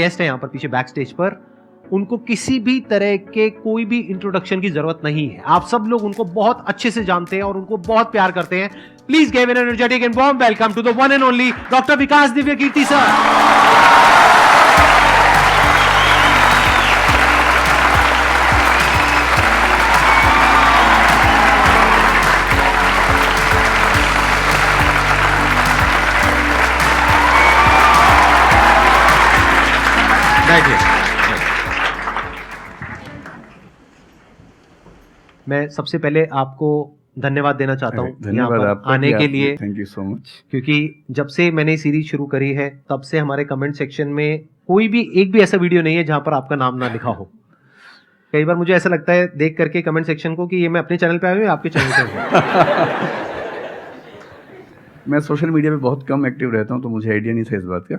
Guest है यहाँ पर पीछे बैक स्टेज पर, उनको किसी भी तरह के कोई भी इंट्रोडक्शन की जरूरत नहीं है। आप सब लोग उनको बहुत अच्छे से जानते हैं और उनको बहुत प्यार करते हैं। Please give an energetic and warm welcome to the one and only doctor Vikas Divya Kirti sir. मैं सबसे पहले आपको धन्यवाद देना चाहता हूँ धन्यवाद आपका आने के लिए। Thank you so much. क्योंकि जब से मैंने सीरीज शुरू करी है तब से हमारे कमेंट सेक्शन में कोई भी एक भी ऐसा वीडियो नहीं है जहां पर आपका नाम ना लिखा हो। कई बार मुझे ऐसा लगता है देख करके कमेंट सेक्शन को कि ये मैं अपने चैनल पे आया हूँ या आपके चैनल पे हूँ। मैं सोशल मीडिया पे बहुत कम एक्टिव रहता हूँ तो मुझे आइडिया नहीं था इस बात का,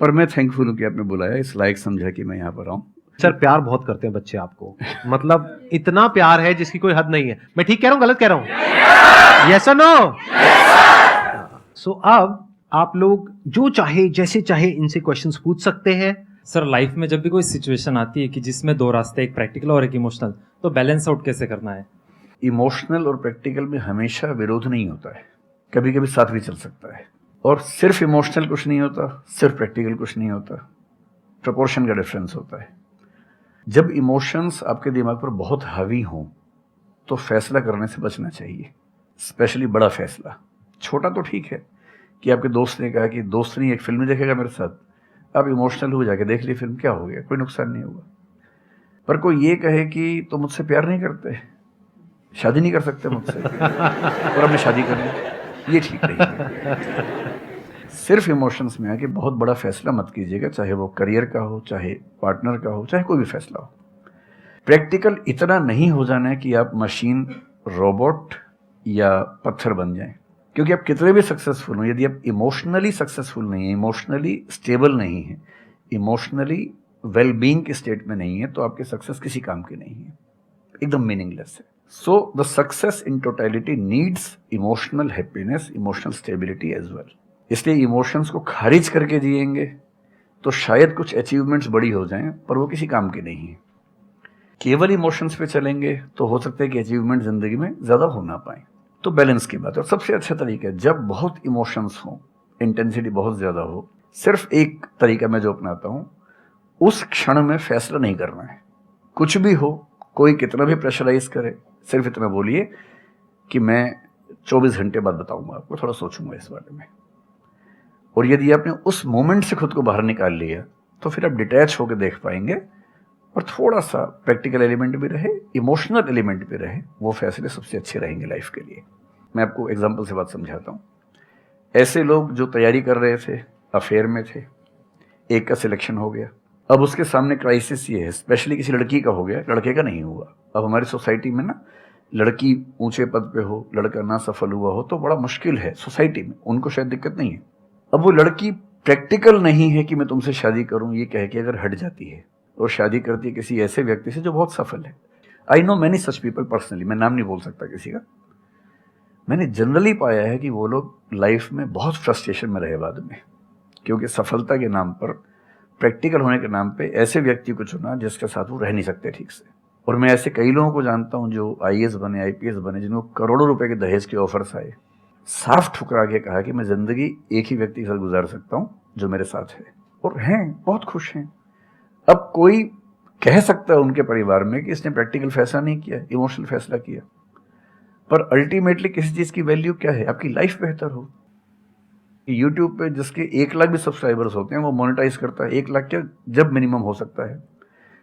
पर मैं थैंकफुल हूँ कि आपने बुलाया, इस लायक समझा कि मैं यहाँ पर आऊँ। सर प्यार बहुत करते हैं बच्चे आपको, मतलब इतना प्यार है जिसकी कोई हद नहीं है। मैं ठीक कह रहा हूँ गलत कह रहा हूँ? यस और नो? सो अब आप लोग जो चाहे जैसे चाहे इनसे क्वेश्चंस पूछ सकते हैं। सर लाइफ में जब भी कोई सिचुएशन आती है कि जिसमें दो रास्ते, एक प्रैक्टिकल और एक इमोशनल, तो बैलेंस आउट कैसे करना है? इमोशनल और प्रैक्टिकल में हमेशा विरोध नहीं होता है, कभी कभी साथ भी चल सकता है। और सिर्फ इमोशनल कुछ नहीं होता, सिर्फ प्रैक्टिकल कुछ नहीं होता, प्रोपोर्शन का डिफरेंस होता है। जब इमोशंस आपके दिमाग पर बहुत हावी हों तो फैसला करने से बचना चाहिए, स्पेशली बड़ा फैसला। छोटा तो ठीक है कि आपके दोस्त ने कहा कि दोस्त नहीं एक फिल्म देखेगा मेरे साथ, आप इमोशनल हो जाके देख ली फिल्म, क्या हो गया, कोई नुकसान नहीं होगा। पर कोई ये कहे कि तो मुझसे प्यार नहीं करते, शादी नहीं कर सकते मुझसे और हमने शादी कर ली, ये ठीक नहीं है। सिर्फ इमोशंस में आके बहुत बड़ा फैसला मत कीजिएगा, चाहे वो करियर का हो, चाहे पार्टनर का हो, चाहे कोई भी फैसला हो। प्रैक्टिकल इतना नहीं हो जाना है कि आप मशीन, रोबोट या पत्थर बन जाएं। क्योंकि आप कितने भी सक्सेसफुल हो, यदि आप इमोशनली सक्सेसफुल नहीं है, इमोशनली स्टेबल नहीं है, इमोशनली वेलबींग के स्टेट में नहीं है, तो आपकी सक्सेस किसी काम की नहीं है, एकदम मीनिंगलेस है। So the success in totality needs emotional happiness, emotional stability as well. इसलिए इमोशंस को खारिज करके जिएंगे तो शायद कुछ अचीवमेंट्स बड़ी हो जाएं, पर वो किसी काम की नहीं है। केवल इमोशंस पे चलेंगे तो हो सकता है कि अचीवमेंट जिंदगी में ज्यादा हो ना पाए। तो बैलेंस की बात है। और सबसे अच्छा तरीका है, जब बहुत इमोशंस हो, इंटेंसिटी बहुत ज्यादा हो, सिर्फ एक तरीका मैं जो अपनाता हूं, उस क्षण में फैसला नहीं करना है। कुछ भी हो, कोई कितना भी प्रेशराइज करे, सिर्फ इतना बोलिए कि मैं 24 घंटे बाद बताऊंगा आपको, थोड़ा सोचूंगा इस बारे में। और यदि आपने उस मोमेंट से खुद को बाहर निकाल लिया तो फिर आप डिटैच होकर देख पाएंगे और थोड़ा सा प्रैक्टिकल एलिमेंट भी रहे, इमोशनल एलिमेंट भी रहे, वो फैसले सबसे अच्छे रहेंगे लाइफ के लिए। मैं आपको एग्जांपल से बात समझाता हूँ। ऐसे लोग जो तैयारी कर रहे थे, अफेयर में थे, एक का सिलेक्शन हो गया, अब उसके सामने क्राइसिस ये है, स्पेशली किसी लड़की का हो गया, लड़के का नहीं हुआ। अब हमारी सोसाइटी में ना, लड़की ऊंचे पद पे हो, लड़का ना सफल हुआ हो तो बड़ा मुश्किल है सोसाइटी में, उनको शायद दिक्कत नहीं है। अब वो लड़की प्रैक्टिकल नहीं है कि मैं तुमसे शादी करूं, ये कह के अगर हट जाती है और शादी करती है किसी ऐसे व्यक्ति से जो बहुत सफल है। I know many such people personally, मैं नाम नहीं बोल सकता किसी का। मैंने जनरली पाया है कि वो लोग लाइफ में बहुत फ्रस्ट्रेशन में रहे बाद में, क्योंकि सफलता के नाम पर, प्रैक्टिकल होने के नाम पे ऐसे व्यक्ति को चुना जिसके साथ वो रह नहीं सकते ठीक से। और मैं ऐसे कई लोगों को जानता हूं जो आईएएस बने, IPS बने, जिनको करोड़ों रुपए के दहेज के ऑफर्स आए, साफ ठुकरा के कहा कि मैं जिंदगी एक ही व्यक्ति के साथ गुजार सकता हूं जो मेरे साथ है, और हैं, बहुत खुश हैं। अब कोई कह सकता है उनके परिवार में कि इसने प्रैक्टिकल फैसला नहीं किया, इमोशनल फैसला किया, पर अल्टीमेटली किसी चीज की वैल्यू क्या है? आपकी लाइफ बेहतर हो। यूट्यूब पे जिसके 1 लाख भी सब्सक्राइबर्स होते हैं वो मोनेटाइज करता है, 1 लाख क्या जब मिनिमम हो सकता है,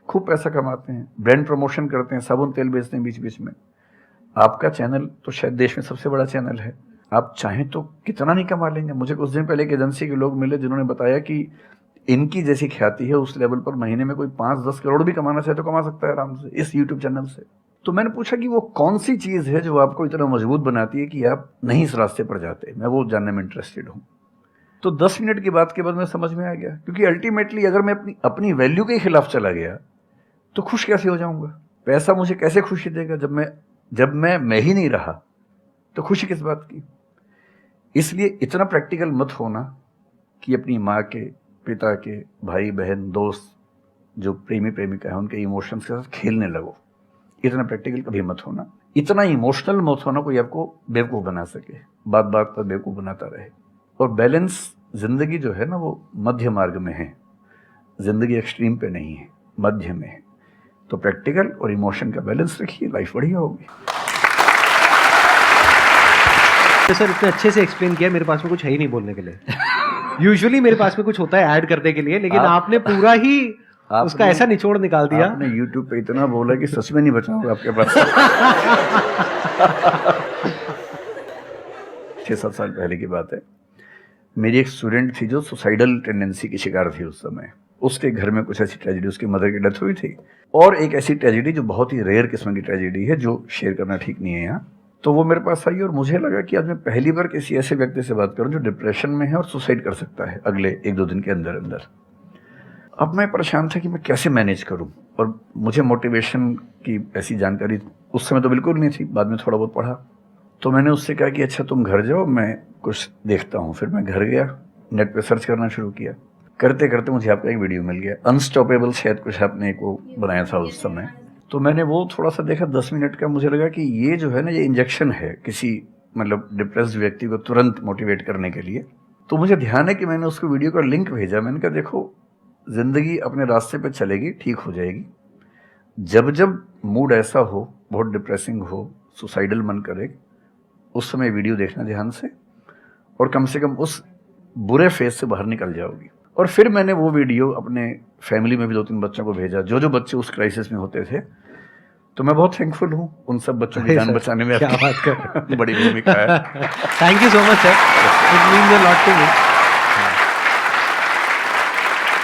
खूब पैसा कमाते हैं, ब्रांड प्रमोशन करते हैं, साबुन तेल बेचते हैं बीच बीच में। आपका चैनल तो शायद देश में सबसे बड़ा चैनल है, आप चाहें तो कितना नहीं कमा लेंगे। मुझे कुछ दिन पहले एक एजेंसी के लोग मिले जिन्होंने बताया कि इनकी जैसी ख्याति है उस लेवल पर महीने में कोई 5-10 करोड़ भी कमाना चाहे तो कमा सकता है आराम से इस यूट्यूब चैनल से। तो मैंने पूछा कि वो कौन सी चीज है जो आपको इतना मजबूत बनाती है कि आप नहीं इस रास्ते पर जाते? मैं वो जानने में इंटरेस्टेड हूँ। तो 10 मिनट की बात के बाद मैं समझ में आ गया, क्योंकि अल्टीमेटली अगर मैं अपनी वैल्यू के खिलाफ चला गया तो खुश कैसे हो जाऊंगा? पैसा मुझे कैसे खुशी देगा जब मैं ही नहीं रहा, तो खुशी किस बात की? इसलिए इतना प्रैक्टिकल मत होना कि अपनी माँ के, पिता के, भाई बहन, दोस्त, जो प्रेमी प्रेमिका है, उनके इमोशंस के साथ खेलने लगो। इतना प्रैक्टिकल कभी मत होना, इतना इमोशनल मत होना कोई आपको बेवकूफ़ बना सके, बात बात पर बेवकूफ़ बनाता रहे। और बैलेंस, जिंदगी जो है ना वो मध्य मार्ग में है, जिंदगी एक्सट्रीम पे नहीं है, मध्य में है। तो प्रैक्टिकल और इमोशन का बैलेंस रखिए, लाइफ बढ़िया होगी। तो सर इतने अच्छे से एक्सप्लेन किया, मेरे पास में कुछ है ही नहीं बोलने के लिए। यूजुअली मेरे पास में कुछ होता है ऐड करने के लिए, लेकिन आपने पूरा ही उसका ऐसा निचोड़ निकाल दिया। आपने YouTube पे इतना बोला कि सच में नहीं बचा होगा आपके पास। 6-7 साल पहले की बात है, मेरी एक स्टूडेंट थी जो सुसाइडल टेंडेंसी की शिकार थी उस समय। उसके घर में कुछ ऐसी ट्रेजेडी, उसकी मदर की डेथ हुई थी, और एक ऐसी ट्रेजेडी जो बहुत ही रेयर किस्म की ट्रेजेडी है, जो शेयर करना ठीक नहीं है यहाँ। तो वो मेरे पास आई और मुझे लगा कि आज मैं पहली बार किसी ऐसे व्यक्ति से बात करूं जो डिप्रेशन में है और सुसाइड कर सकता है अगले 1-2 दिन के अंदर अंदर। अब मैं परेशान था कि मैं कैसे मैनेज करूं, और मुझे मोटिवेशन की ऐसी जानकारी उस समय तो बिल्कुल नहीं थी, बाद में थोड़ा बहुत पढ़ा। तो मैंने उससे कहा कि अच्छा तुम घर जाओ, मैं कुछ देखता हूँ। फिर मैं घर गया, नेट पे सर्च करना शुरू किया। करते करते मुझे आपका एक वीडियो मिल गया, अनस्टॉपेबल, शायद कुछ आपने एक वो बनाया था उस समय। तो मैंने वो थोड़ा सा देखा, 10 मिनट का। मुझे लगा कि ये जो है ना, ये इंजेक्शन है किसी मतलब डिप्रेस्ड व्यक्ति को तुरंत मोटिवेट करने के लिए। तो मुझे ध्यान है कि मैंने उसको वीडियो का लिंक भेजा। मैंने कहा देखो, जिंदगी अपने रास्ते पे चलेगी, ठीक हो जाएगी। जब जब मूड ऐसा हो, बहुत डिप्रेसिंग हो, सुसाइडल मन करे, उस समय वीडियो देखना ध्यान से, और कम से कम उस बुरे फेज से बाहर निकल जाओगी। और फिर मैंने वो वीडियो अपने फैमिली में भी 2-3 बच्चों को भेजा, जो बच्चे उस क्राइसिस में होते थे। तो मैं बहुत थैंकफुल हूँ उन सब बच्चों की जान बचाने में, क्या आपकी बात कर बड़ी भूमिका है। Thank you so much sir, it means a lot to me.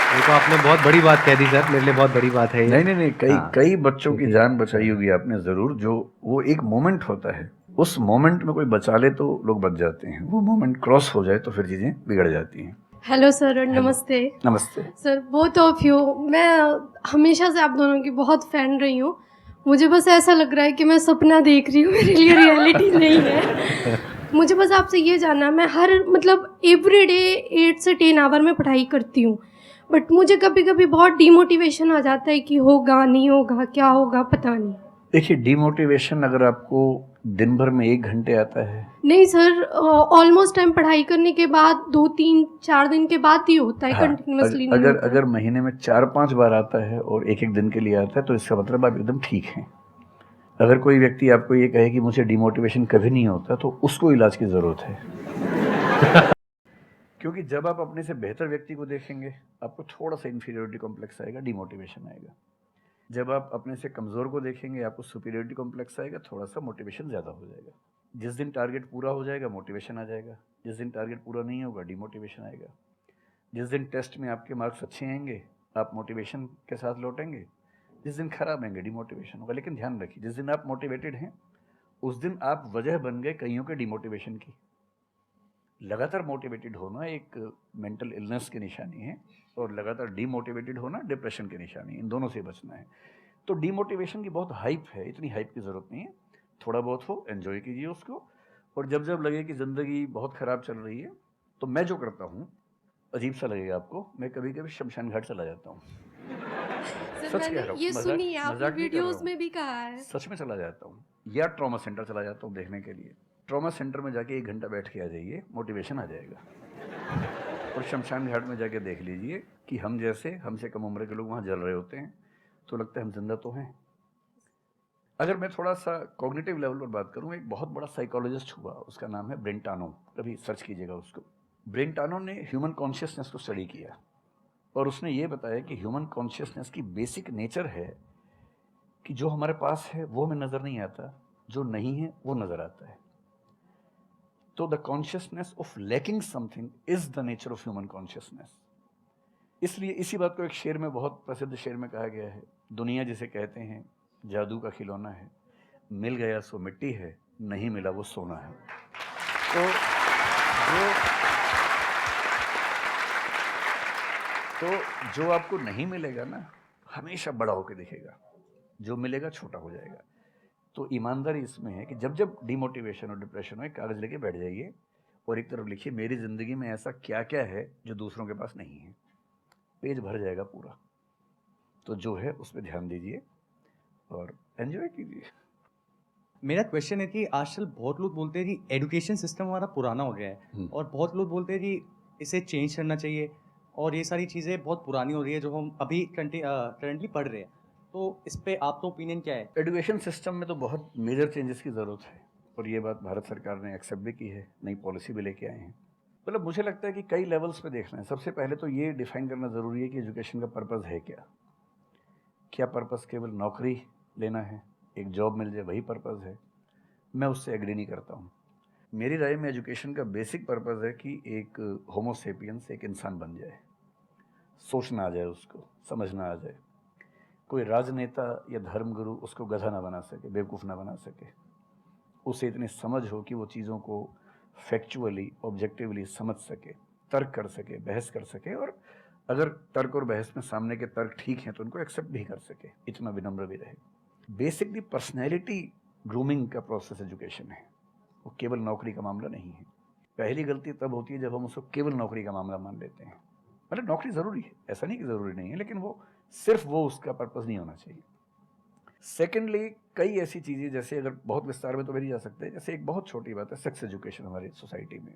ये तो आपने बहुत बड़ी बात कह दी सर, मेरे लिए बहुत बड़ी बात है ये। नहीं, कई बच्चों की जान बचाई होगी आपने जरूर। जो वो एक मोमेंट होता है, उस मोमेंट में कोई बचा ले तो लोग बच जाते हैं, वो मोमेंट क्रॉस हो जाए तो फिर चीजें बिगड़ जाती हैं। हेलो सर, नमस्ते। नमस्ते। सर, बोथ ऑफ यू, मैं हमेशा से आप दोनों की बहुत फ़ैन रही हूँ। मुझे बस ऐसा लग रहा है कि मैं सपना देख रही हूँ, मेरे लिए रियलिटी नहीं है। मुझे बस आपसे ये जानना, मैं हर मतलब एवरी डे 8 से 10 आवर में पढ़ाई करती हूँ, बट मुझे कभी कभी बहुत डीमोटिवेशन आ जाता है कि होगा नहीं होगा, क्या होगा पता नहीं। देखिए, डिमोटिवेशन अगर आपको दिन भर में 1 घंटे आता है, नहीं सर, ऑलमोस्ट टाइम पढ़ाई करने के बाद 2-3-4 दिन के बाद ही होता है, कंटिन्यूसली नहीं होता है। अगर महीने में 4-5 बार आता है और 1-1 दिन के लिए आता है, तो इसका मतलब आप एकदम ठीक हैं। अगर कोई व्यक्ति आपको ये कहे कि मुझे डिमोटिवेशन कभी नहीं होता, तो उसको इलाज की ज़रूरत है। क्योंकि जब आप अपने से बेहतर व्यक्ति को देखेंगे, आपको थोड़ा सा इन्फीरियरिटी कॉम्प्लेक्स आएगा, डिमोटिवेशन आएगा। जब आप अपने से कमज़ोर को देखेंगे, आपको सुपीरियरिटी कॉम्प्लेक्स आएगा, थोड़ा सा मोटिवेशन ज़्यादा हो जाएगा। जिस दिन टारगेट पूरा हो जाएगा, मोटिवेशन आ जाएगा। जिस दिन टारगेट पूरा नहीं होगा, डिमोटिवेशन आएगा। जिस दिन टेस्ट में आपके मार्क्स अच्छे आएंगे, आप मोटिवेशन के साथ लौटेंगे। जिस दिन खराब आएंगे, डिमोटिवेशन होगा। लेकिन ध्यान रखिए, जिस दिन आप मोटिवेटेड हैं, उस दिन आप वजह बन गए कईयों के डिमोटिवेशन की। लगातार मोटिवेटेड होना एक मेंटल इलनेस की निशानी है, और लगातार डीमोटिवेटेड होना डिप्रेशन की निशानी है। इन दोनों से बचना है। तो डीमोटिवेशन की बहुत हाइप है, इतनी हाइप की ज़रूरत नहीं है। थोड़ा बहुत हो, एंजॉय कीजिए उसको। और जब जब लगे कि ज़िंदगी बहुत ख़राब चल रही है, तो मैं जो करता हूँ, अजीब सा लगेगा आपको, मैं कभी कभी शमशान घाट चला जाता हूँ। सच कह रहा हूँ, ये सुनी है, आपने मजाक नहीं कर रहा वीडियोस हूँ। में भी कहा है। सच में चला जाता हूँ, या ट्रॉमा सेंटर चला जाता हूँ देखने के लिए। ट्रॉमा सेंटर में जाके 1 घंटा बैठ के आ जाइए, मोटिवेशन आ जाएगा। और शमशान घाट में जाके देख लीजिए कि हम जैसे हमसे कम उम्र के लोग वहाँ जल रहे होते हैं, तो लगता है हम जिंदा तो हैं। अगर मैं थोड़ा सा कॉग्निटिव लेवल पर बात करूँ, एक बहुत बड़ा साइकोलॉजिस्ट हुआ, उसका नाम है ब्रेंटानो, कभी सर्च कीजिएगा उसको। ब्रेंटानो ने ह्यूमन कॉन्शियसनेस को स्टडी किया, और उसने ये बताया कि ह्यूमन कॉन्शियसनेस की बेसिक नेचर है कि जो हमारे पास है वो हमें नज़र नहीं आता, जो नहीं है वो नज़र आता है। तो the consciousness of lacking something is the nature of human consciousness. इसलिए इसी बात को एक शेर में, बहुत प्रसिद्ध शेर में कहा गया है, दुनिया जिसे कहते हैं जादू का खिलौना है, मिल गया सो मिट्टी है, नहीं मिला वो सोना है। तो जो आपको नहीं मिलेगा ना, हमेशा बड़ा होकर दिखेगा, जो मिलेगा छोटा हो जाएगा। तो ईमानदारी इसमें है कि जब जब डिमोटिवेशन और डिप्रेशन हो, एक कागज़ लेके बैठ जाइए और एक तरफ लिखिए, मेरी ज़िंदगी में ऐसा क्या क्या है जो दूसरों के पास नहीं है। पेज भर जाएगा पूरा। तो जो है उस पर ध्यान दीजिए और एंजॉय कीजिए। मेरा क्वेश्चन है कि आजकल बहुत लोग बोलते हैं कि एजुकेशन सिस्टम हमारा पुराना हो गया है और बहुत लोग बोलते हैं कि इसे चेंज करना चाहिए और ये सारी चीज़ें बहुत पुरानी हो रही है जो हम अभी करंटली पढ़ रहे हैं। तो इस पे आपका ओपिनियन क्या है? एजुकेशन सिस्टम में तो बहुत मेजर चेंजेस की ज़रूरत है और ये बात भारत सरकार ने एक्सेप्ट भी की है, नई पॉलिसी भी लेके आए हैं। मतलब मुझे लगता है कि कई लेवल्स पे देखना है। सबसे पहले तो ये डिफाइन करना ज़रूरी है कि एजुकेशन का पर्पज़ है क्या। क्या पर्पज़ केवल नौकरी लेना है, एक जॉब मिल जाए, वही पर्पज़ है? मैं उससे एग्री नहीं करता हूँ। मेरी राय में एजुकेशन का बेसिक पर्पज़ है कि एक होमो सेपियंस, एक इंसान बन जाए, सोचना आ जाए, उसको समझना आ जाए। कोई राजनेता या धर्मगुरु उसको गधा ना बना सके, बेवकूफ़ ना बना सके। उसे इतनी समझ हो कि वो चीज़ों को फैक्चुअली, ऑब्जेक्टिवली समझ सके, तर्क कर सके, बहस कर सके, और अगर तर्क और बहस में सामने के तर्क ठीक हैं तो उनको एक्सेप्ट भी कर सके, इतना विनम्र भी रहे। बेसिकली पर्सनैलिटी ग्रूमिंग का प्रोसेस एजुकेशन है, वो केवल नौकरी का मामला नहीं है। पहली गलती तब होती है जब हम उसको केवल नौकरी का मामला मान लेते हैं। मतलब नौकरी ज़रूरी है, ऐसा नहीं कि ज़रूरी नहीं है, लेकिन वो सिर्फ वो उसका पर्पज़ नहीं होना चाहिए। सेकेंडली, कई ऐसी चीज़ें, जैसे अगर बहुत विस्तार में तो मेरी जा सकते हैं, जैसे एक बहुत छोटी बात है सेक्स एजुकेशन हमारी सोसाइटी में।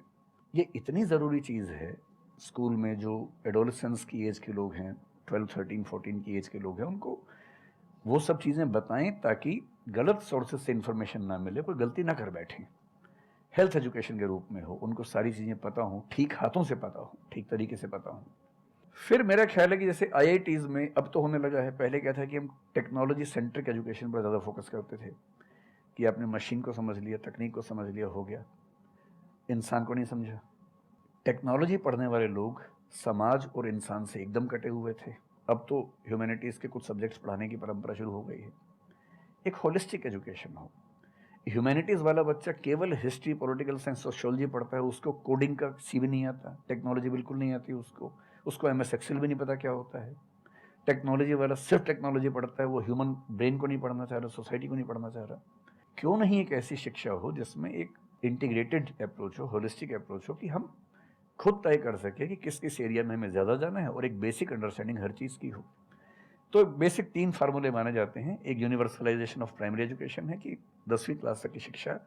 ये इतनी ज़रूरी चीज़ है। स्कूल में जो एडोलेसेंस की एज के लोग हैं, 12, 13, 14 की एज के लोग हैं, उनको वो सब चीज़ें बताएं ताकि गलत सोर्सेज से इन्फॉर्मेशन ना मिले, कोई गलती ना कर बैठें। हेल्थ एजुकेशन के रूप में हो, उनको सारी चीज़ें पता हो, ठीक हाथों से पता हो, ठीक तरीके से पता हो। फिर मेरा ख्याल है कि जैसे IITs में अब तो होने लगा है, पहले क्या था कि हम टेक्नोलॉजी सेंट्रिक एजुकेशन पर ज़्यादा फोकस करते थे कि आपने मशीन को समझ लिया, तकनीक को समझ लिया, हो गया, इंसान को नहीं समझा। टेक्नोलॉजी पढ़ने वाले लोग समाज और इंसान से एकदम कटे हुए थे। अब तो ह्यूमैनिटीज़ के कुछ सब्जेक्ट्स पढ़ाने की परंपरा शुरू हो गई है। एक होलिस्टिक एजुकेशन हो। ह्यूमैनिटीज़ वाला बच्चा केवल हिस्ट्री, पॉलिटिकल साइंस, सोशियोलॉजी पढ़ता है, उसको कोडिंग का सी भी नहीं आता, टेक्नोलॉजी बिल्कुल नहीं आती उसको MS एक्सेल भी नहीं पता क्या होता है। टेक्नोलॉजी वाला सिर्फ टेक्नोलॉजी पढ़ता है, वो ह्यूमन ब्रेन को नहीं पढ़ना चाह रहा, सोसाइटी को नहीं पढ़ना चाह रहा। क्यों नहीं एक ऐसी शिक्षा हो जिसमें एक इंटीग्रेटेड अप्रोच हो, होलिस्टिक अप्रोच हो, कि हम खुद तय कर सके कि किस किस एरिया में हमें ज़्यादा जाना है और एक बेसिक अंडरस्टैंडिंग हर चीज़ की हो। तो बेसिक 3 फार्मूले माने जाते हैं। एक यूनिवर्सलाइजेशन ऑफ प्राइमरी एजुकेशन है कि 10वीं क्लास तक की शिक्षा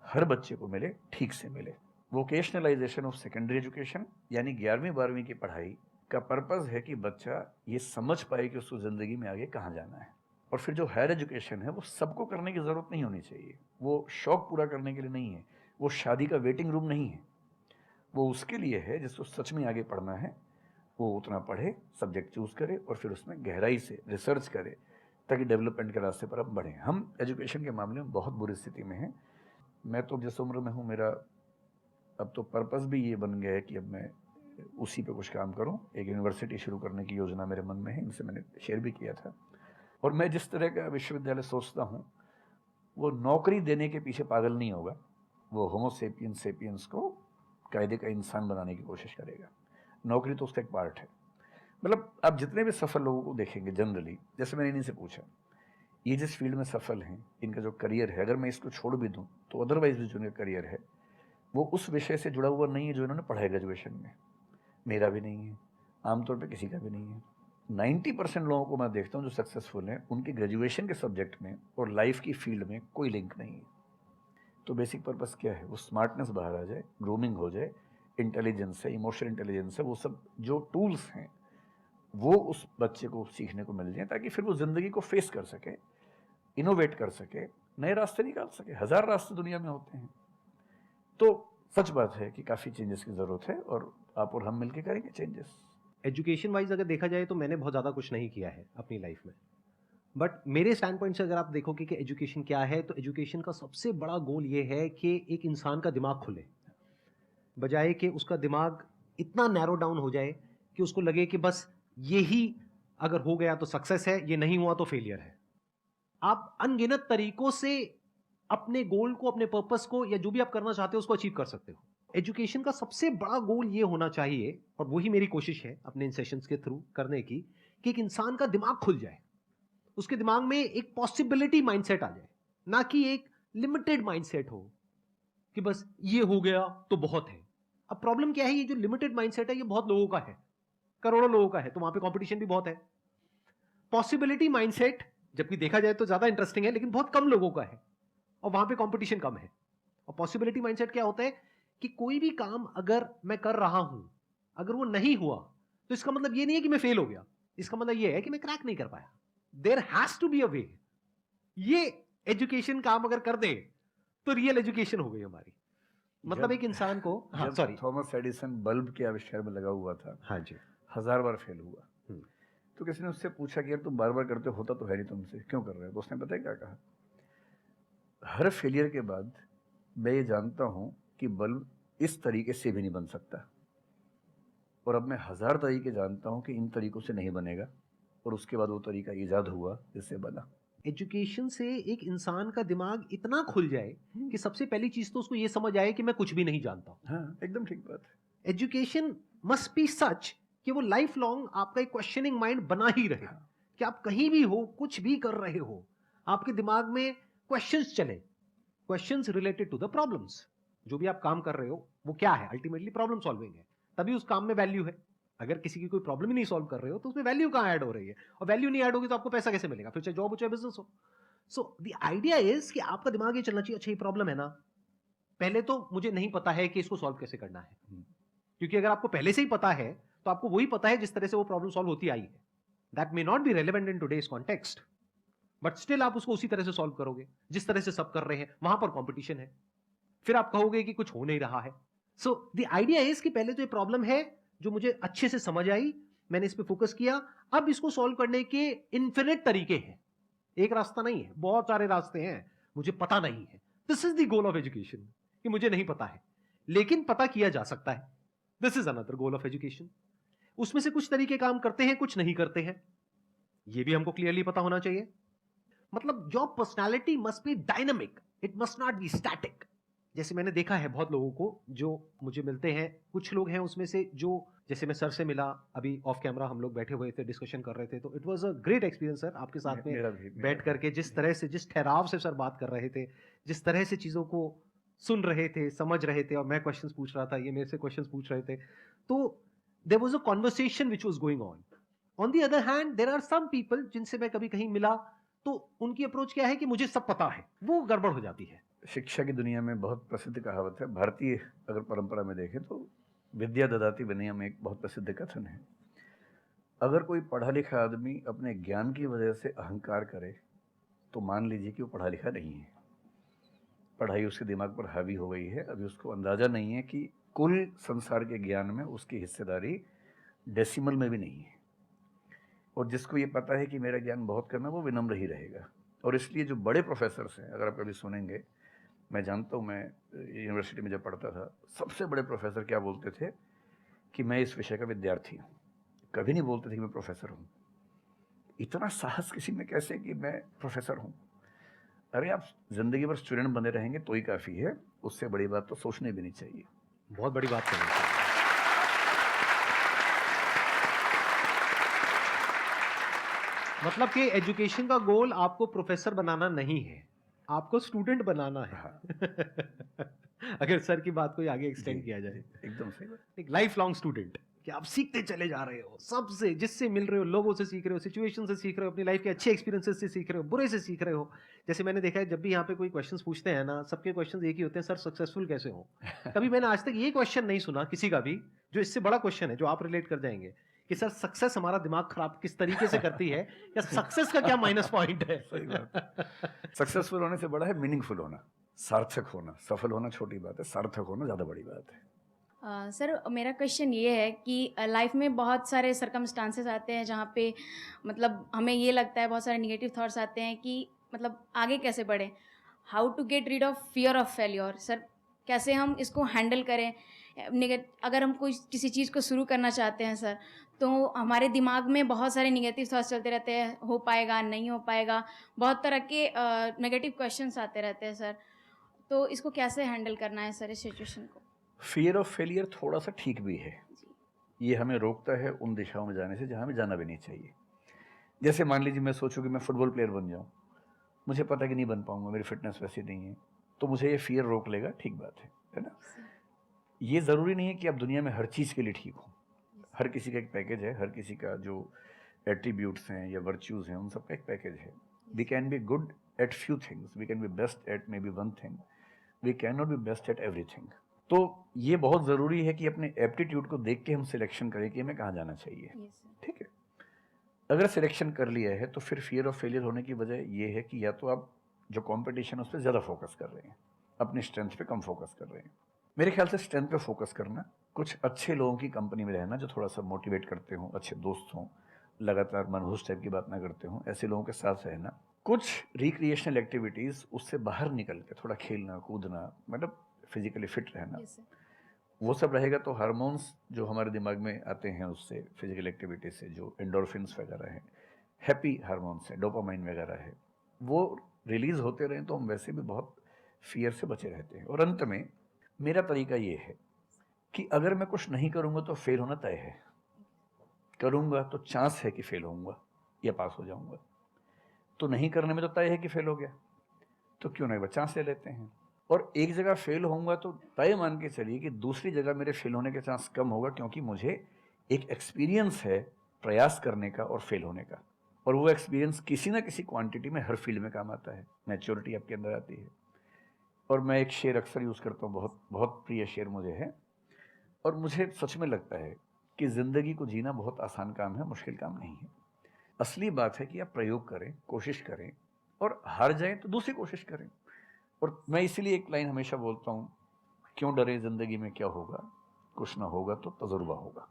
हर बच्चे को मिले, ठीक से मिले। वोकेशनलाइजेशन ऑफ सेकेंडरी एजुकेशन, यानी 11वीं 12वीं की पढ़ाई का पर्पज़ है कि बच्चा ये समझ पाए कि उसको ज़िंदगी में आगे कहाँ जाना है। और फिर जो हायर एजुकेशन है वो सबको करने की ज़रूरत नहीं होनी चाहिए, वो शौक पूरा करने के लिए नहीं है, वो शादी का वेटिंग रूम नहीं है। वो उसके लिए है जिसको सच में आगे पढ़ना है, वो उतना पढ़े, सब्जेक्ट चूज़ करे और फिर उसमें गहराई से रिसर्च करे ताकि डेवलपमेंट के रास्ते पर अब बढ़ें। हम एजुकेशन के मामले में बहुत बुरी स्थिति में हैं। मैं तो जिस उम्र में हूँ, मेरा अब तो पर्पज़ भी ये बन गया है कि अब मैं उसी पे कुछ काम करूँ। एक यूनिवर्सिटी शुरू करने की योजना मेरे मन में है, इनसे मैंने शेयर भी किया था। और मैं जिस तरह का विश्वविद्यालय सोचता हूँ, वो नौकरी देने के पीछे पागल नहीं होगा, वो होमो सेपियंस को कायदे का इंसान बनाने की कोशिश करेगा। नौकरी तो उसका एक पार्ट है। मतलब आप जितने भी सफल लोगों को देखेंगे जनरली, जैसे मैंने इन्हीं से पूछा, ये जिस फील्ड में सफल हैं, इनका जो करियर है, अगर मैं इसको छोड़ भी दूं तो अदरवाइज भी जो इनका करियर है वो उस विषय से जुड़ा हुआ नहीं है जो इन्होंने पढ़ा है ग्रेजुएशन में। मेरा भी नहीं है, आमतौर पर किसी का भी नहीं है। 90% लोगों को मैं देखता हूँ जो सक्सेसफुल हैं, उनके ग्रेजुएशन के सब्जेक्ट में और लाइफ की फील्ड में कोई लिंक नहीं है। तो बेसिक पर्पस क्या है? वो स्मार्टनेस बाहर आ जाए, ग्रूमिंग हो जाए, इंटेलिजेंस है, इमोशनल इंटेलिजेंस है, वो सब जो टूल्स हैं वो उस बच्चे को सीखने को मिल जाए ताकि फिर वो ज़िंदगी को फेस कर सके, इनोवेट कर सके, नए रास्ते निकाल सके। 1000 रास्ते दुनिया में होते हैं। तो सच बात है कि काफ़ी चेंजेस की ज़रूरत है और आप और हम मिलकर करेंगे चेंजेस। एजुकेशन वाइज अगर देखा जाए तो मैंने बहुत ज़्यादा कुछ नहीं किया है अपनी लाइफ में, बट मेरे स्टैंड पॉइंट से अगर आप देखोगे कि एजुकेशन क्या है, तो एजुकेशन का सबसे बड़ा गोल ये है कि एक इंसान का दिमाग खुले, बजाय कि उसका दिमाग इतना नैरो डाउन हो जाए कि उसको लगे कि बस यही अगर हो गया तो सक्सेस है, ये नहीं हुआ तो फेलियर है। आप अनगिनत तरीकों से अपने गोल को, अपने पर्पस को, या जो भी आप करना चाहते हो उसको अचीव कर सकते हो। एजुकेशन का सबसे बड़ा गोल ये होना चाहिए, और वही मेरी कोशिश है अपने इन सेशंस के थ्रू करने की, कि एक इंसान का दिमाग खुल जाए, उसके दिमाग में एक पॉसिबिलिटी माइंडसेट आ जाए, ना कि एक लिमिटेड माइंडसेट हो कि बस ये हो गया तो बहुत है। अब प्रॉब्लम क्या है, ये जो लिमिटेड माइंडसेट है ये बहुत लोगों का है। करोड़ों लोगों का है, तो वहां पे कंपटीशन भी बहुत है। पॉसिबिलिटी माइंडसेट जबकि देखा जाए तो ज्यादा इंटरेस्टिंग है, लेकिन बहुत कम लोगों का है और वहां पे कंपटीशन कम है। और पॉसिबिलिटी माइंडसेट क्या होता है कि कोई भी काम अगर मैं कर रहा हूं, अगर वो नहीं हुआ तो इसका मतलब ये नहीं है कि मैं फेल हो गया, इसका मतलब ये है कि मैं क्रैक नहीं कर पाया। There has to be a way. ये एजुकेशन काम अगर कर दे तो रियल एजुकेशन हो गई हमारी। मतलब एक इंसान को, हाँ जब सॉरी, थॉमस एडिसन बल्ब के आविष्कार में लगा हुआ था, हाँ जी, 1000 बार फेल हुआ, तो किसी ने उससे पूछा कि यार तुम बार बार करते हो, होता तो है नहीं तुमसे, क्यों कर रहे हो? तो उसने पता है क्या कहा? हर फेलियर के बाद मैं ये जानता हूं कि बल्ब इस तरीके से भी नहीं बन सकता, और अब मैं 1000 तरीके जानता हूं कि इन तरीकों से नहीं बनेगा, और उसके बाद वो तरीका ईजाद हुआ जिससे बना। एजुकेशन से एक इंसान का दिमाग इतना खुल जाए कि सबसे पहली चीज तो उसको यह समझ आए कि मैं कुछ भी नहीं जानता हूं। हाँ, एकदम ठीक बात है। एजुकेशन मस्ट बी सच कि वो लाइफ लॉन्ग आपका एक क्वेश्चनिंग माइंड बना ही रहे, कि आप कहीं भी हो, कुछ भी कर रहे हो, आपके दिमाग में क्वेश्चंस चले, questions related to the problems. जो भी आप काम कर रहे हो वो क्या है? अल्टीमेटली प्रॉब्लम सॉल्विंग है, तभी उस काम में वैल्यू है। अगर किसी की कोई प्रॉब्लम ही नहीं सॉल्व कर रहे हो तो उसमें वैल्यू कहां ऐड हो रही है? और वैल्यू नहीं ऐड होगी तो आपको पैसा कैसे मिलेगा? फिर चाहे जॉब हो चाहे बिजनेस हो। सो द आइडिया इज कि आपका दिमाग ये चलना चाहिए, अच्छा ये प्रॉब्लम है ना, पहले तो मुझे नहीं पता है कि इसको सॉल्व कैसे करना है, क्योंकि अगर आपको पहले से ही पता है तो आपको वही पता है जिस तरह से वो प्रॉब्लम सॉल्व होती आई है। That may not be relevant in today's context, but still आप उसको उसी तरह से सॉल्व करोगे जिस तरह से सब कर रहे हैं। वहां पर कॉम्पिटिशन है, फिर आप कहोगे कि कुछ हो नहीं रहा है। सो द आइडिया इज कि पहले तो ये प्रॉब्लम है जो मुझे अच्छे से समझ आई, मैंने इस पे फोकस किया, अब इसको सॉल्व करने के इन्फिनिट तरीके हैं, एक रास्ता नहीं है, बहुत सारे रास्ते हैं, मुझे पता नहीं है। This is the goal of education, कि मुझे नहीं पता है लेकिन पता किया जा सकता है। This is another goal of education. उसमें से कुछ तरीके काम करते हैं, कुछ नहीं करते हैं, यह भी हमको क्लियरली पता होना चाहिए। मतलब job personality must be dynamic, it must not be static. जैसे मैंने देखा है बहुत लोगों को जो मुझे मिलते हैं, कुछ लोग हैं उसमें से जो, जैसे मैं सर से मिला, अभी ऑफ कैमरा हम लोग बैठे हुए थे, डिस्कशन कर रहे थे, तो it was a great experience sir, आपके साथ में बैठ करके जिस तरह से, जिस ठहराव से सर बात कर रहे थे, जिस तरह से चीजों को सुन रहे थे, समझ रहे थे, और मैं क्वेश्चंस पूछ रहा था, ये मेरे से क्वेश्चंस पूछ रहे थे, तो there was a conversation which was going on. On the other hand there are some people जिनसे मैं कभी कहीं मिला तो उनकी अप्रोच क्या है कि मुझे सब पता है, वो गड़बड़ हो जाती है। शिक्षा की दुनिया में बहुत प्रसिद्ध कहावत है, भारतीय अगर परंपरा में देखें तो विद्या ददाति विनयम में एक बहुत प्रसिद्ध कथन है। अगर कोई पढ़ा लिखा आदमी अपने ज्ञान की वजह से अहंकार करे तो मान लीजिए कि वो पढ़ा लिखा नहीं है, पढ़ाई उसके दिमाग पर हावी हो गई है, अभी उसको अंदाजा नहीं है कि कुल संसार के ज्ञान में उसकी हिस्सेदारी डेसिमल में भी नहीं है। और जिसको ये पता है कि मेरा ज्ञान बहुत कम है, वो विनम्र ही रहेगा। और इसलिए जो बड़े प्रोफेसर्स हैं, अगर आप कभी सुनेंगे, मैं जानता हूँ, मैं यूनिवर्सिटी में जब पढ़ता था, सबसे बड़े प्रोफेसर क्या बोलते थे कि मैं इस विषय का विद्यार्थी हूँ, कभी नहीं बोलते थे कि मैं प्रोफेसर हूँ। इतना साहस किसी में कैसे कि मैं प्रोफेसर हूँ? अरे आप जिंदगी भर स्टूडेंट बने रहेंगे तो ही काफ़ी है, उससे बड़ी बात तो सोचने भी नहीं चाहिए। बहुत बड़ी बात करनी चाहिए। मतलब कि एजुकेशन का गोल आपको प्रोफेसर बनाना नहीं है, आपको स्टूडेंट बनाना है। अगर सर की बात को आगे एक्सटेंड किया जाए, एकदम सही बात। एक लाइफ लॉन्ग स्टूडेंट, कि आप सीखते चले जा रहे हो, सबसे, जिससे मिल रहे हो, लोगों से सीख रहे हो, सिचुएशन से सीख रहे हो, अपनी लाइफ के अच्छे एक्सपीरियंसेस से सीख रहे हो, बुरे से सीख रहे हो। जैसे मैंने देखा है जब भी यहाँ पे कोई क्वेश्चंस पूछते हैं ना, सबके क्वेश्चंस एक ही होते हैं, सर सक्सेसफुल कैसे हो। कभी मैंने आज तक ये क्वेश्चन नहीं सुना किसी का भी जो इससे बड़ा क्वेश्चन है, जो आप रिलेट कर जाएंगे कि सर सक्सेस हमारा दिमाग खराब किस तरीके से करती है, या सक्सेस का क्या माइनस पॉइंट है। सही बात। सक्सेसफुल होने से बड़ा है मीनिंगफुल होना, सार्थक होना। सफल होना छोटी बात है, सार्थक होना ज़्यादा बड़ी बात है। सर मेरा क्वेश्चन ये है कि लाइफ में बहुत सारे सर्कमस्टांसेस आते हैं जहाँ पे मतलब हमें ये लगता है, बहुत सारे निगेटिव थॉट्स आते हैं कि मतलब आगे कैसे बढ़े, how to get rid of fear of failure. Sir कैसे हम इसको हैंडल करें? अगर हम कोई किसी चीज़ को शुरू करना चाहते हैं सर, तो हमारे दिमाग में बहुत सारे निगेटिव थॉट्स चलते रहते हैं, हो पाएगा नहीं हो पाएगा, बहुत तरह के नेगेटिव क्वेश्चंस आते रहते हैं सर, तो इसको कैसे हैंडल करना है सर इस सिचुएशन को? फियर ऑफ फेलियर थोड़ा सा ठीक भी है, ये हमें रोकता है उन दिशाओं में जाने से जहाँ हमें जाना भी नहीं चाहिए। जैसे मान लीजिए मैं सोचूं कि मैं फुटबॉल प्लेयर बन जाऊं, मुझे पता है कि नहीं बन पाऊंगा, मेरी फिटनेस वैसी नहीं है, तो मुझे ये फियर रोक लेगा, ठीक बात है ना। ये ज़रूरी नहीं है कि आप दुनिया में हर चीज़ के लिए ठीक हो। हर किसी का एक पैकेज है, हर किसी का जो एट्रीब्यूट्स हैं या वर्च्यूज हैं उन सबका एक पैकेज है. We can be good at few things, we can be best at maybe one thing, we can not be best at everything. तो ये बहुत ज़रूरी है कि अपने एप्टीट्यूड को देख के हम सिलेक्शन करें कि हमें कहाँ जाना चाहिए. Yes, sir. ठीक है. अगर सिलेक्शन कर लिया है तो फिर फियर ऑफ फेलियर होने की वजह ये है कि या तो आप जो कंपटीशन है उस पर ज़्यादा फोकस कर रहे हैं, अपनी स्ट्रेंथ पे कम फोकस कर रहे हैं. मेरे ख्याल से स्ट्रेंथ पे फोकस करना, कुछ अच्छे लोगों की कंपनी में रहना जो थोड़ा सा मोटिवेट करते हों, अच्छे दोस्त हों, लगातार मनहूस टाइप की बात ना करते हों, ऐसे लोगों के साथ रहना, कुछ रिक्रिएशनल एक्टिविटीज़ उससे बाहर निकल के थोड़ा खेलना कूदना, मतलब फिजिकली फिट रहना, Yes, sir. वो सब रहेगा तो हार्मोन्स जो हमारे दिमाग में आते हैं उससे, फिजिकल एक्टिविटी से, जो एंडोर्फिन्स वगैरह हैं, हैप्पी हार्मोन्स हैं, डोपामाइन वगैरह है, वो रिलीज होते रहें तो हम वैसे भी बहुत फियर से बचे रहते हैं. और अंत में मेरा तरीका ये है कि अगर मैं कुछ नहीं करूँगा तो फेल होना तय है, करूँगा तो चांस है कि फेल होऊंगा या पास हो जाऊँगा. तो नहीं करने में तो तय है कि फेल हो गया, तो क्यों ना एक बार चांस ले लेते हैं. और एक जगह फेल होऊंगा तो तय मान के चलिए कि दूसरी जगह मेरे फेल होने के चांस कम होगा, क्योंकि मुझे एक एक्सपीरियंस है प्रयास करने का और फेल होने का. और वो एक्सपीरियंस किसी ना किसी क्वांटिटी में हर फील्ड में काम आता है. मैच्योरिटी आपके अंदर आती है. और मैं एक शेर अक्सर यूज़ करता हूँ, बहुत बहुत प्रिय शेर मुझे है, और मुझे सच में लगता है कि ज़िंदगी को जीना बहुत आसान काम है, मुश्किल काम नहीं है. असली बात है कि आप प्रयोग करें, कोशिश करें, और हार जाएं तो दूसरी कोशिश करें. और मैं इसीलिए एक लाइन हमेशा बोलता हूँ, क्यों डरे, ज़िंदगी में क्या होगा, कुछ ना होगा तो तजुर्बा होगा.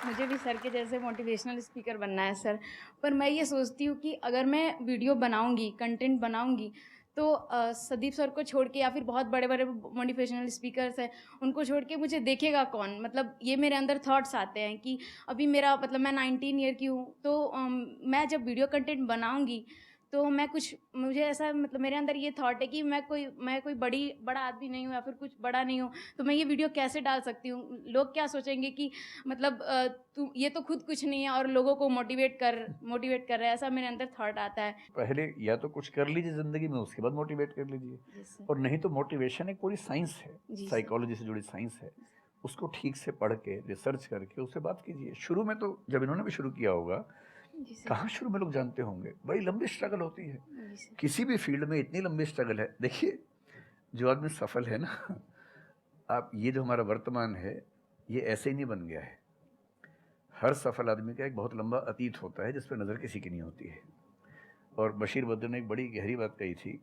मुझे भी सर के जैसे मोटिवेशनल स्पीकर बनना है सर. पर मैं ये सोचती हूँ कि अगर मैं वीडियो बनाऊँगी, कंटेंट बनाऊँगी, तो संदीप सर को छोड़ के या फिर बहुत बड़े बड़े मोटिवेशनल स्पीकर्स हैं उनको छोड़ के मुझे देखेगा कौन. मतलब ये मेरे अंदर थॉट्स आते हैं कि अभी मेरा मतलब मैं 19 ईयर की हूँ, तो मैं जब वीडियो कंटेंट बनाऊँगी तो मैं कुछ, मुझे ऐसा मतलब मेरे अंदर ये थॉट है कि मैं कोई बड़ा आदमी नहीं हूँ या फिर कुछ बड़ा नहीं हूँ, तो मैं ये वीडियो कैसे डाल सकती हूँ. लोग क्या सोचेंगे कि मतलब तू ये तो खुद कुछ नहीं है और लोगों को मोटिवेट कर रहा है. ऐसा मेरे अंदर थॉट आता है. पहले या तो कुछ कर लीजिए ज़िंदगी में, उसके बाद मोटिवेट कर लीजिए. Yes, sir. और नहीं तो मोटिवेशन एक पूरी साइंस है, जी, साइकोलॉजी से जुड़ी साइंस है, उसको ठीक से पढ़ के रिसर्च करके उससे बात कीजिए. शुरू में तो जब इन्होंने भी शुरू किया होगा, जी सर. कहाँ शुरू में लोग जानते होंगे, बड़ी लंबी स्ट्रगल होती है. जी सर. किसी भी फील्ड में इतनी लंबी स्ट्रगल है. देखिए, जो आदमी सफल है ना, आप ये जो हमारा वर्तमान है ये ऐसे ही नहीं बन गया है. हर सफल आदमी का एक बहुत लंबा अतीत होता है जिस पर नज़र किसी की नहीं होती है. और बशीर बद्र ने एक बड़ी गहरी बात कही थी,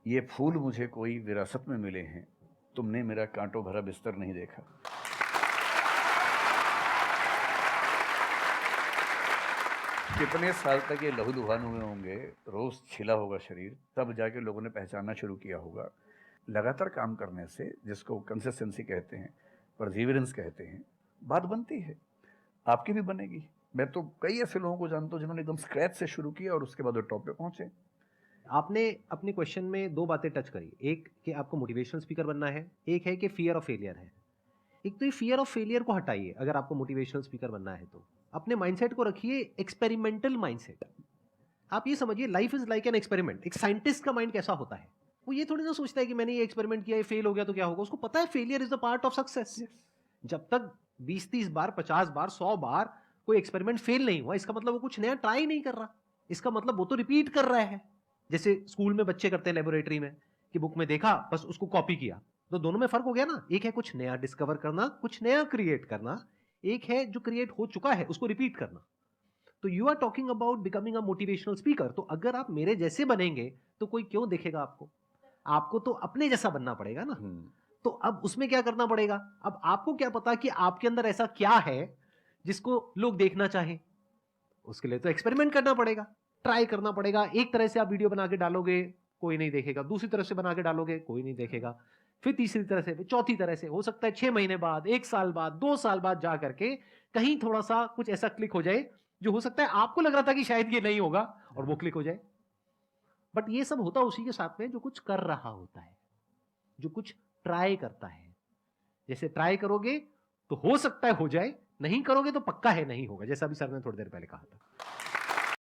ये फूल मुझे कोई विरासत में मिले हैं, तुमने मेरा कांटों भरा बिस्तर नहीं देखा. कितने साल तक ये लहूलुहान हुए होंगे, रोज़ छिला होगा शरीर, तब जाके लोगों ने पहचानना शुरू किया होगा. लगातार काम करने से, जिसको कंसिस्टेंसी कहते हैं, परसिवियरेंस कहते हैं, बात बनती है. आपकी भी बनेगी. मैं तो कई ऐसे लोगों को जानता हूँ जिन्होंने एकदम स्क्रैच से शुरू किया और उसके बाद वो टॉप पे पहुंचे. आपने अपने क्वेश्चन में दो बातें टच करी, एक कि आपको मोटिवेशनल स्पीकर बनना है, एक है कि फियर ऑफ फेलियर है. एक तो ये फियर ऑफ फेलियर को हटाइए. अगर आपको मोटिवेशनल स्पीकर बनना है तो अपने माइंडसेट को रखिए एक्सपेरिमेंटल माइंडसेट. आप ये समझिए, life is like an experiment. एक साइंटिस्ट का माइंड कैसा होता है, वो ये थोड़ी ना सोचता है कि मैंने ये एक्सपेरिमेंट किया, ये फेल हो गया तो क्या होगा. उसको पता है failure is the part of success. जब तक 20-30 बार, 50 बार, 100 बार कोई एक्सपेरिमेंट फेल नहीं हुआ, इसका मतलब वो कुछ नया ट्राई नहीं कर रहा. इसका मतलब वो तो रिपीट कर रहा है. जैसे स्कूल में बच्चे करते हैं लेबोरेटरी में, कि बुक में देखा बस उसको कॉपी किया. तो दोनों में फर्क हो गया ना. एक है कुछ नया डिस्कवर करना, कुछ नया क्रिएट करना. एक है जो क्रिएट हो चुका है उसको रिपीट करना. तो you are talking about becoming a motivational speaker. तो अगर आप मेरे जैसे बनेंगे तो कोई क्यों देखेगा आपको. आपको तो अपने जैसा बनना पड़ेगा ना. तो अब उसमें क्या करना पड़ेगा. अब आपको क्या पता कि आपके अंदर ऐसा क्या है जिसको लोग देखना चाहें. उसके लिए तो एक्सपेरिमेंट करना पड़ेगा, ट्राई करना पड़ेगा. एक तरह से आप वीडियो बना के डालोगे, कोई नहीं देखेगा. दूसरी तरह से बना के डालोगे, कोई नहीं देखेगा. फिर तीसरी तरह से, फिर चौथी तरह से. हो सकता है 6 महीने बाद, 1 साल बाद, 2 साल बाद जा करके कहीं थोड़ा सा कुछ ऐसा क्लिक हो जाए जो हो सकता है आपको लग रहा था कि शायद ये नहीं होगा और वो क्लिक हो जाए. बट ये सब होता उसी के साथ में जो कुछ कर रहा होता है, जो कुछ ट्राई करता है. जैसे ट्राई करोगे तो हो सकता है हो जाए, नहीं करोगे तो पक्का है नहीं होगा, जैसा भी सर ने थोड़ी देर पहले कहा था.